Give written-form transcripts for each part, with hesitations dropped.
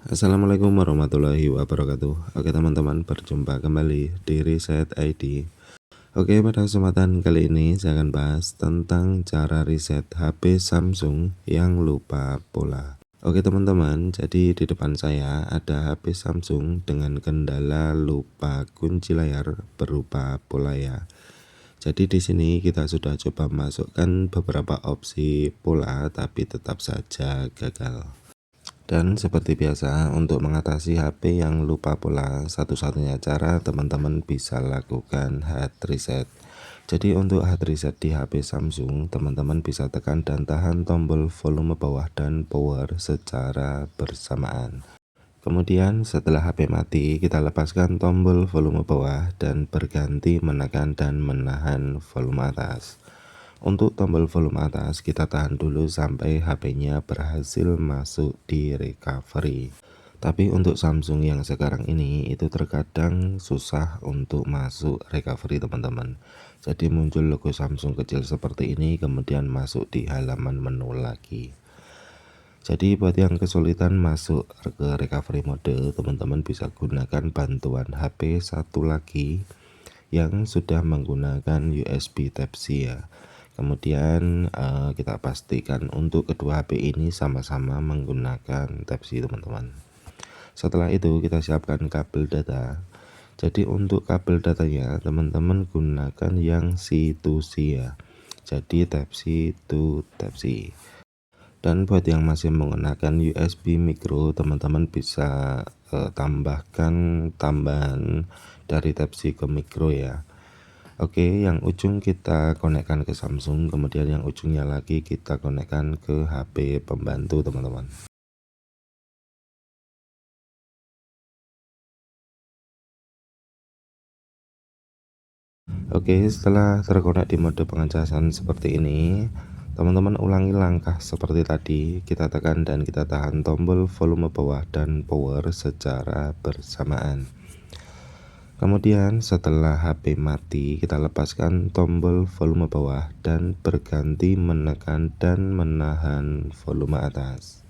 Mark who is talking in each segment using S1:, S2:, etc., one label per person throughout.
S1: Assalamualaikum warahmatullahi wabarakatuh. Oke teman-teman, berjumpa kembali di Reset ID. Oke, pada kesempatan kali ini saya akan bahas tentang cara reset HP Samsung yang lupa pola. Oke teman-teman, jadi di depan saya ada HP Samsung dengan kendala lupa kunci layar berupa pola ya. Jadi di sini kita sudah coba masukkan beberapa opsi pola, tapi tetap saja gagal. Dan seperti biasa, untuk mengatasi HP yang lupa pola, satu-satunya cara teman-teman bisa lakukan hard reset. Jadi untuk hard reset di HP Samsung, teman-teman bisa tekan dan tahan tombol volume bawah dan power secara bersamaan. Kemudian setelah HP mati, kita lepaskan tombol volume bawah dan berganti menekan dan menahan volume atas. Untuk tombol volume atas, kita tahan dulu sampai HP-nya berhasil masuk di recovery. Tapi untuk Samsung yang sekarang ini itu terkadang susah untuk masuk recovery teman-teman. Jadi muncul logo Samsung kecil seperti ini kemudian masuk di halaman menu lagi. Jadi buat yang kesulitan masuk ke recovery mode, teman-teman bisa gunakan bantuan HP satu lagi yang sudah menggunakan USB Type-C ya. Kemudian kita pastikan untuk kedua HP ini sama-sama menggunakan Type-C teman-teman. Setelah itu kita siapkan kabel data. Jadi untuk kabel datanya teman-teman gunakan yang C2C ya. Jadi Type-C to Type-C. Dan buat yang masih menggunakan USB micro, teman-teman bisa tambahkan tambahan dari Type-C ke micro ya. Oke, yang ujung kita konekkan ke Samsung, kemudian yang ujungnya lagi kita konekkan ke HP pembantu teman-teman. Oke, setelah terkonek di mode pengecasan seperti ini, teman-teman ulangi langkah seperti tadi. Kita tekan dan kita tahan tombol volume bawah dan power secara bersamaan. Kemudian setelah HP mati, kita lepaskan tombol volume bawah dan berganti menekan dan menahan volume atas.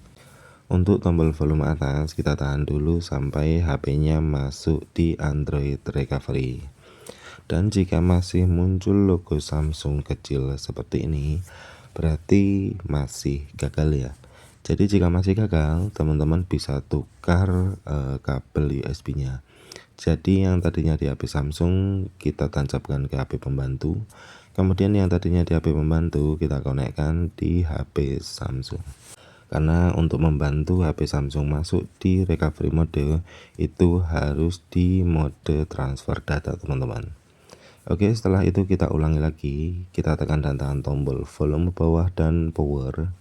S1: Untuk tombol volume atas kita tahan dulu sampai HP-nya masuk di Android Recovery. Dan jika masih muncul logo Samsung kecil seperti ini, berarti masih gagal ya. Jadi jika masih gagal, teman-teman bisa tukar kabel USB-nya. Jadi yang tadinya di HP Samsung kita tancapkan ke HP pembantu. Kemudian yang tadinya di HP pembantu kita konekkan di HP Samsung. Karena untuk membantu HP Samsung masuk di recovery mode itu harus di mode transfer data teman-teman. Oke, setelah itu kita ulangi lagi. Kita tekan dan tahan tombol volume bawah dan power.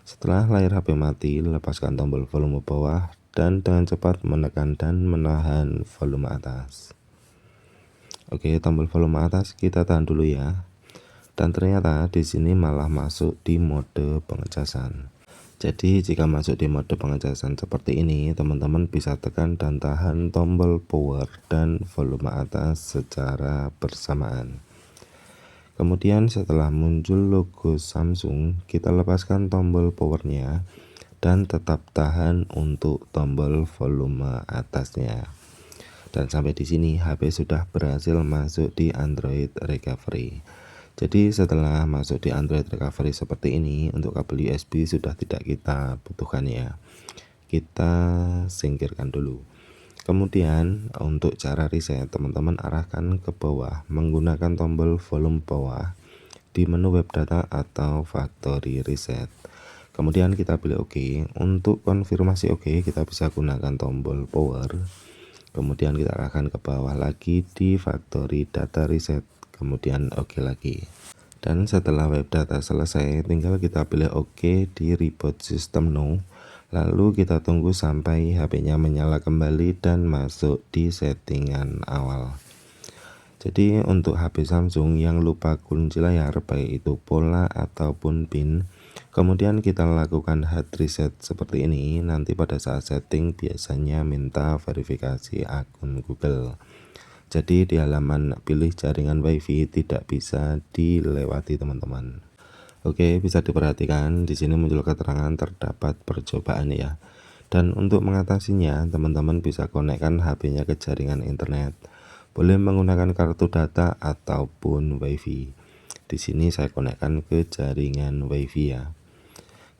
S1: Setelah layar HP mati, lepaskan tombol volume bawah dan dengan cepat menekan dan menahan volume atas. Oke, tombol volume atas kita tahan dulu ya. Dan ternyata di sini malah masuk di mode pengecasan. Jadi jika masuk di mode pengecasan seperti ini, teman-teman bisa tekan dan tahan tombol power dan volume atas secara bersamaan. Kemudian setelah muncul logo Samsung, kita lepaskan tombol powernya dan tetap tahan untuk tombol volume atasnya. Dan sampai di sini HP sudah berhasil masuk di Android Recovery. Jadi setelah masuk di Android Recovery seperti ini, untuk kabel USB sudah tidak kita butuhkan ya. Kita singkirkan dulu. Kemudian untuk cara reset, teman-teman arahkan ke bawah menggunakan tombol volume bawah di menu web data atau factory reset. Kemudian kita pilih OK. Untuk konfirmasi OK kita bisa gunakan tombol power. Kemudian kita arahkan ke bawah lagi di factory data reset. Kemudian OK lagi. Dan setelah web data selesai, tinggal kita pilih OK di reboot system now. Lalu kita tunggu sampai HP-nya menyala kembali dan masuk di settingan awal. Jadi untuk HP Samsung yang lupa kunci layar, baik itu pola ataupun pin, kemudian kita lakukan hard reset seperti ini. Nanti pada saat setting biasanya minta verifikasi akun Google. Jadi di halaman pilih jaringan WiFi tidak bisa dilewati teman-teman. Oke, bisa diperhatikan di sini muncul keterangan terdapat percobaan ya. Dan untuk mengatasinya, teman-teman bisa konekkan HP-nya ke jaringan internet. Boleh menggunakan kartu data ataupun WiFi. Di sini saya konekkan ke jaringan WiFi ya.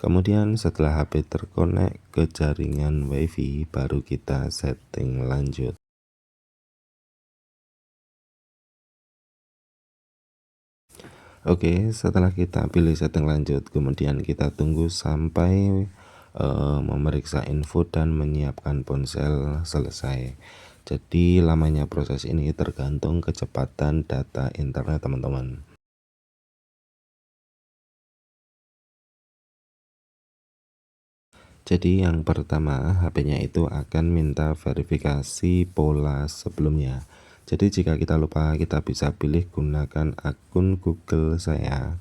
S1: Kemudian setelah HP terkonek ke jaringan WiFi, baru kita setting lanjut. Oke, setelah kita pilih setting lanjut, kemudian kita tunggu sampai memeriksa info dan menyiapkan ponsel selesai. Jadi lamanya proses ini tergantung kecepatan data internet teman-teman. Jadi yang pertama, HP-nya itu akan minta verifikasi pola sebelumnya. Jadi jika kita lupa, kita bisa pilih gunakan akun Google saya.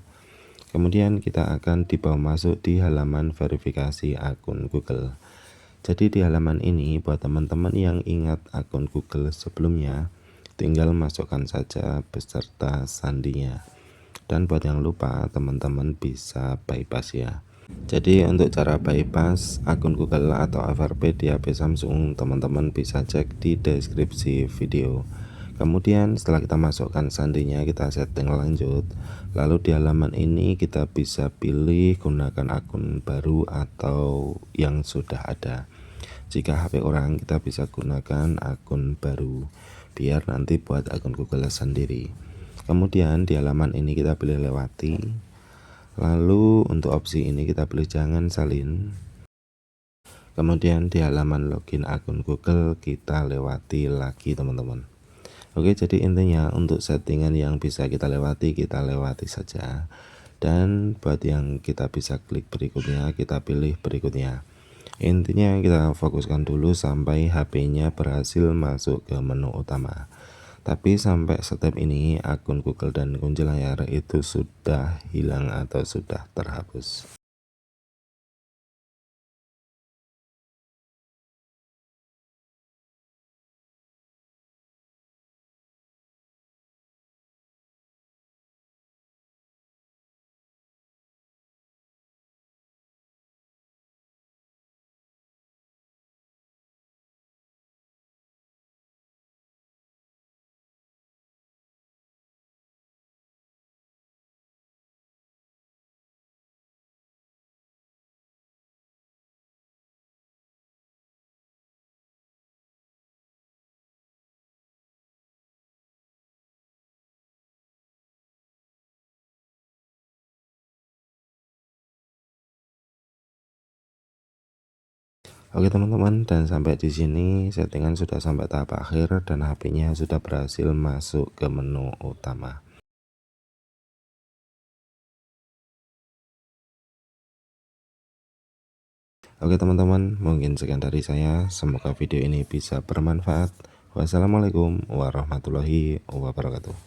S1: Kemudian kita akan dibawa masuk di halaman verifikasi akun Google. Jadi di halaman ini buat teman-teman yang ingat akun Google sebelumnya, tinggal masukkan saja beserta sandinya. Dan buat yang lupa, teman-teman bisa bypass ya. Jadi untuk cara bypass akun Google atau FRP di HP Samsung, teman-teman bisa cek di deskripsi video. Kemudian setelah kita masukkan sandinya, kita setting lanjut. Lalu di halaman ini kita bisa pilih gunakan akun baru atau yang sudah ada. Jika HP orang, kita bisa gunakan akun baru biar nanti buat akun Google sendiri. Kemudian di halaman ini kita pilih lewati. Lalu untuk opsi ini kita pilih jangan salin. Kemudian di halaman login akun Google kita lewati lagi teman-teman. Oke, jadi intinya untuk settingan yang bisa kita lewati saja. Dan buat yang kita bisa klik berikutnya, kita pilih berikutnya. Intinya kita fokuskan dulu sampai HP-nya berhasil masuk ke menu utama. Tapi sampai step ini akun Google dan kunci layar itu sudah hilang atau sudah terhapus. Oke teman-teman, dan sampai di sini settingan sudah sampai tahap akhir dan HP-nya sudah berhasil masuk ke menu utama. Oke teman-teman, mungkin sekian dari saya. Semoga video ini bisa bermanfaat. Wassalamualaikum warahmatullahi wabarakatuh.